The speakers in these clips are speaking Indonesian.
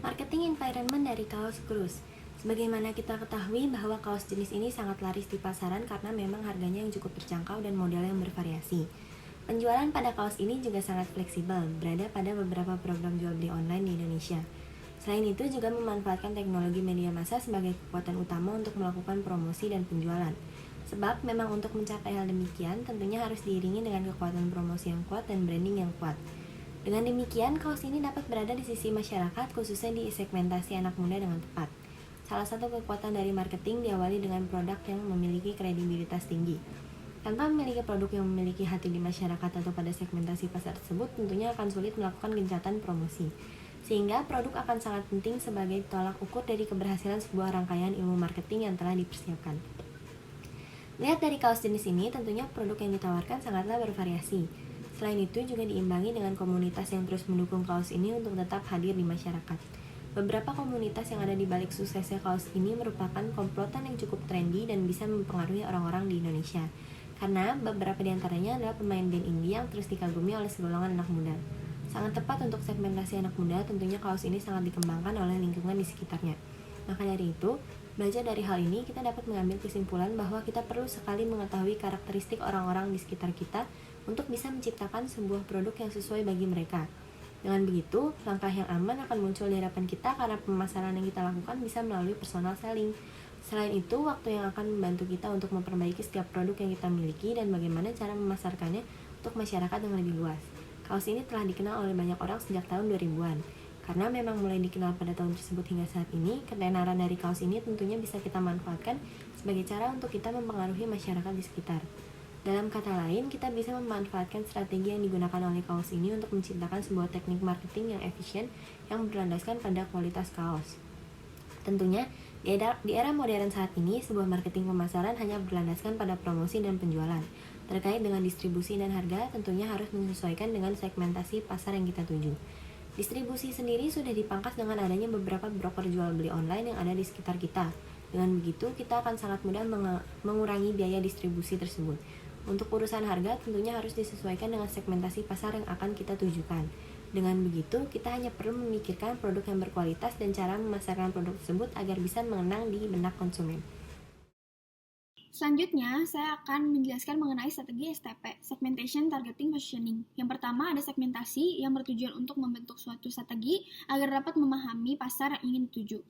Marketing environment dari kaos Cruise. Sebagaimana kita ketahui bahwa kaos jenis ini sangat laris di pasaran karena memang harganya yang cukup terjangkau dan model yang bervariasi. Penjualan pada kaos ini juga sangat fleksibel, berada pada beberapa program jual beli online di Indonesia. Selain itu juga memanfaatkan teknologi media massa sebagai kekuatan utama untuk melakukan promosi dan penjualan. Sebab memang untuk mencapai hal demikian tentunya harus diiringi dengan kekuatan promosi yang kuat dan branding yang kuat. Dengan demikian, kaos ini dapat berada di sisi masyarakat, khususnya di segmentasi anak muda dengan tepat. Salah satu kekuatan dari marketing diawali dengan produk yang memiliki kredibilitas tinggi. Tanpa memiliki produk yang memiliki hati di masyarakat atau pada segmentasi pasar tersebut, tentunya akan sulit melakukan gencatan promosi. Sehingga produk akan sangat penting sebagai tolak ukur dari keberhasilan sebuah rangkaian ilmu marketing yang telah dipersiapkan. Lihat dari kaos jenis ini, tentunya produk yang ditawarkan sangatlah bervariasi. Selain itu juga diimbangi dengan komunitas yang terus mendukung kaos ini untuk tetap hadir di masyarakat. Beberapa komunitas yang ada di balik suksesnya kaos ini merupakan komplotan yang cukup trendy dan bisa mempengaruhi orang-orang di Indonesia. Karena beberapa di antaranya adalah pemain band indie yang terus dikagumi oleh segolongan anak muda. Sangat tepat untuk segmentasi anak muda, tentunya kaos ini sangat dikembangkan oleh lingkungan di sekitarnya. Maka dari itu, belajar dari hal ini, kita dapat mengambil kesimpulan bahwa kita perlu sekali mengetahui karakteristik orang-orang di sekitar kita untuk bisa menciptakan sebuah produk yang sesuai bagi mereka. Dengan begitu, langkah yang aman akan muncul di hadapan kita karena pemasaran yang kita lakukan bisa melalui personal selling. Selain itu, waktu yang akan membantu kita untuk memperbaiki setiap produk yang kita miliki dan bagaimana cara memasarkannya untuk masyarakat yang lebih luas. Kaos ini telah dikenal oleh banyak orang sejak tahun 2000-an. Karena memang mulai dikenal pada tahun tersebut hingga saat ini, ketenaran dari kaos ini tentunya bisa kita manfaatkan sebagai cara untuk kita mempengaruhi masyarakat di sekitar. Dalam kata lain, kita bisa memanfaatkan strategi yang digunakan oleh kaos ini untuk menciptakan sebuah teknik marketing yang efisien yang berlandaskan pada kualitas kaos. Tentunya, di era modern saat ini, sebuah marketing pemasaran hanya berlandaskan pada promosi dan penjualan. Terkait dengan distribusi dan harga, tentunya harus menyesuaikan dengan segmentasi pasar yang kita tuju. Distribusi sendiri sudah dipangkas dengan adanya beberapa broker jual beli online yang ada di sekitar kita. Dengan begitu, kita akan sangat mudah mengurangi biaya distribusi tersebut. Untuk urusan harga tentunya harus disesuaikan dengan segmentasi pasar yang akan kita tujukan. Dengan begitu, kita hanya perlu memikirkan produk yang berkualitas dan cara memasarkan produk tersebut agar bisa mengenang di benak konsumen. Selanjutnya, saya akan menjelaskan mengenai strategi STP, Segmentation Targeting Positioning. Yang pertama ada segmentasi yang bertujuan untuk membentuk suatu strategi agar dapat memahami pasar yang ingin dituju.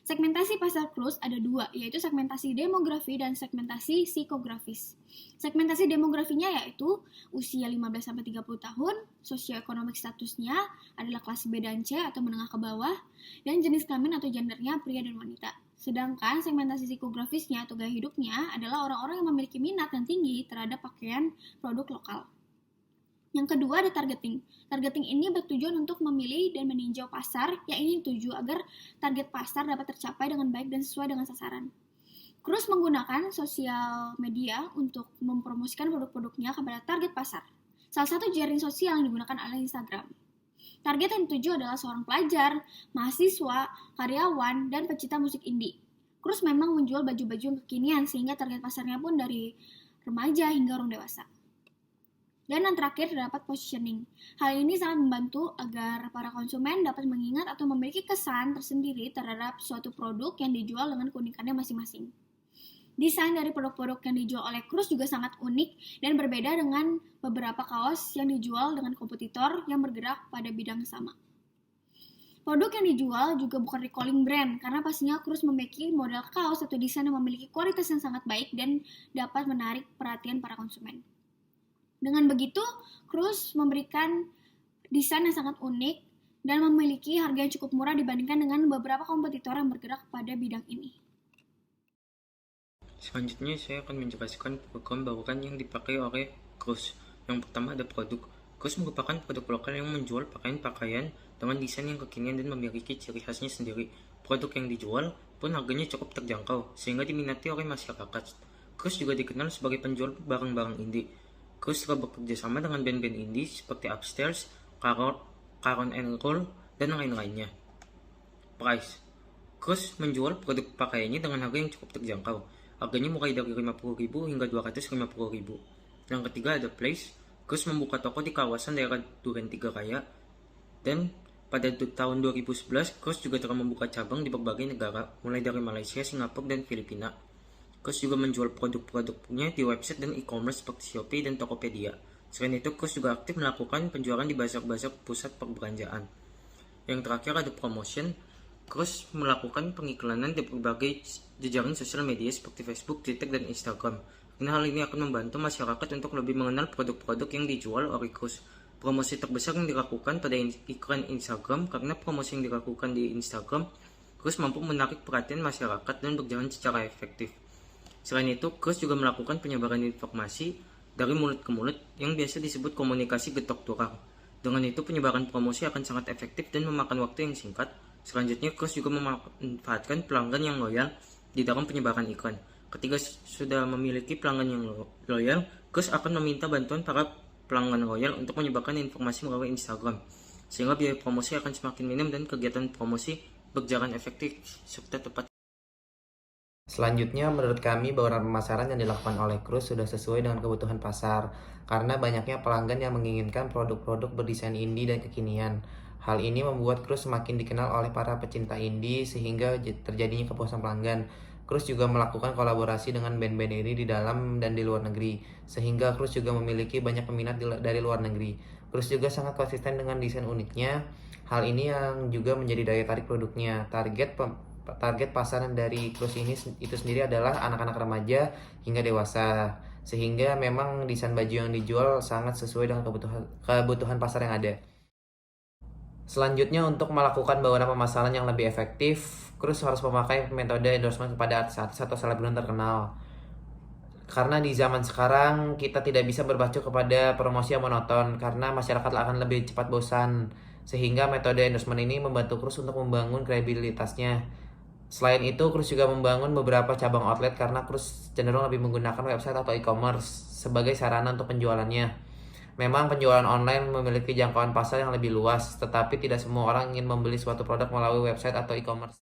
Segmentasi pasar Cruise ada dua, yaitu segmentasi demografi dan segmentasi psikografis. Segmentasi demografinya yaitu usia 15-30 tahun, sosioekonomik statusnya adalah kelas B dan C atau menengah ke bawah, dan jenis kelamin atau gendernya pria dan wanita. Sedangkan segmentasi psikografisnya atau gaya hidupnya adalah orang-orang yang memiliki minat yang tinggi terhadap pakaian produk lokal. Yang kedua ada targeting. Targeting ini bertujuan untuk memilih dan meninjau pasar yang ingin dituju agar target pasar dapat tercapai dengan baik dan sesuai dengan sasaran. Cruise menggunakan sosial media untuk mempromosikan produk-produknya kepada target pasar. Salah satu jaring sosial yang digunakan adalah Instagram. Target yang dituju adalah seorang pelajar, mahasiswa, karyawan, dan pecinta musik indie. Cruise memang menjual baju-baju yang kekinian sehingga target pasarnya pun dari remaja hingga orang dewasa. Dan yang terakhir terdapat positioning. Hal ini sangat membantu agar para konsumen dapat mengingat atau memiliki kesan tersendiri terhadap suatu produk yang dijual dengan keunikannya masing-masing. Desain dari produk-produk yang dijual oleh Cruise juga sangat unik dan berbeda dengan beberapa kaos yang dijual dengan kompetitor yang bergerak pada bidang sama. Produk yang dijual juga bukan recalling brand karena pastinya Cruise memiliki model kaos atau desain yang memiliki kualitas yang sangat baik dan dapat menarik perhatian para konsumen. Dengan begitu, Cruise memberikan desain yang sangat unik dan memiliki harga yang cukup murah dibandingkan dengan beberapa kompetitor yang bergerak pada bidang ini. Selanjutnya, saya akan menjelaskan program bauran yang dipakai oleh Cruise. Yang pertama ada produk. Cruise merupakan produk lokal yang menjual pakaian-pakaian dengan desain yang kekinian dan memiliki ciri khasnya sendiri. Produk yang dijual pun harganya cukup terjangkau, sehingga diminati oleh masyarakat. Cruise juga dikenal sebagai penjual barang-barang indie. Cruise telah bekerja sama dengan band-band indie seperti Upstairs, Caron and Roll, dan lain-lainnya. Price. Cruise menjual produk pakaiannya dengan harga yang cukup terjangkau. Harganya mulai dari 50.000 hingga 250.000. Yang ketiga ada Place. Cruise membuka toko di kawasan daerah Duren 3 Raya dan Pada tahun 2011, Cruz juga telah membuka cabang di berbagai negara, mulai dari Malaysia, Singapura, dan Filipina. Cruz juga menjual produk-produknya di website dan e-commerce seperti Shopee dan Tokopedia. Selain itu, Cruz juga aktif melakukan penjualan di bazar-bazar pusat perbelanjaan. Yang terakhir ada promotion. Cruz melakukan pengiklanan di berbagai jejaring sosial media seperti Facebook, Twitter, dan Instagram. Karena hal ini akan membantu masyarakat untuk lebih mengenal produk-produk yang dijual oleh Cruz. Promosi terbesar yang dilakukan pada iklan Instagram, karena promosi yang dilakukan di Instagram, Cruz mampu menarik perhatian masyarakat dan berjalan secara efektif. Selain itu, Cruz juga melakukan penyebaran informasi dari mulut ke mulut yang biasa disebut komunikasi getok tular. Dengan itu, penyebaran promosi akan sangat efektif dan memakan waktu yang singkat. Selanjutnya, Cruz juga memanfaatkan pelanggan yang loyal di dalam penyebaran iklan. Ketika sudah memiliki pelanggan yang loyal, Cruz akan meminta bantuan para pelanggan loyal untuk menyebarkan informasi melalui Instagram, sehingga biaya promosi akan semakin minim dan kegiatan promosi berjalan efektif serta tepat. Selanjutnya, menurut kami, bauran pemasaran yang dilakukan oleh Cruz sudah sesuai dengan kebutuhan pasar, karena banyaknya pelanggan yang menginginkan produk-produk berdesain indie dan kekinian. Hal ini membuat Cruz semakin dikenal oleh para pecinta indie, sehingga terjadinya kepuasan pelanggan. Cruz juga melakukan kolaborasi dengan band-band indie di dalam dan di luar negeri, sehingga Cruz juga memiliki banyak peminat dari luar negeri. Cruz juga sangat konsisten dengan desain uniknya. Hal ini yang juga menjadi daya tarik produknya. Target pasaran dari Cruz ini itu sendiri adalah anak-anak remaja hingga dewasa, sehingga memang desain baju yang dijual sangat sesuai dengan kebutuhan pasar yang ada. Selanjutnya, untuk melakukan bauran pemasaran yang lebih efektif, Cruz harus memakai metode endorsement kepada artis-artis atau selebgram terkenal. Karena di zaman sekarang kita tidak bisa berpacu kepada promosi yang monoton, karena masyarakat akan lebih cepat bosan. Sehingga metode endorsement ini membantu Cruz untuk membangun kredibilitasnya. Selain itu, Cruz juga membangun beberapa cabang outlet karena Cruz cenderung lebih menggunakan website atau e-commerce sebagai sarana untuk penjualannya. Memang penjualan online memiliki jangkauan pasar yang lebih luas, tetapi tidak semua orang ingin membeli suatu produk melalui website atau e-commerce.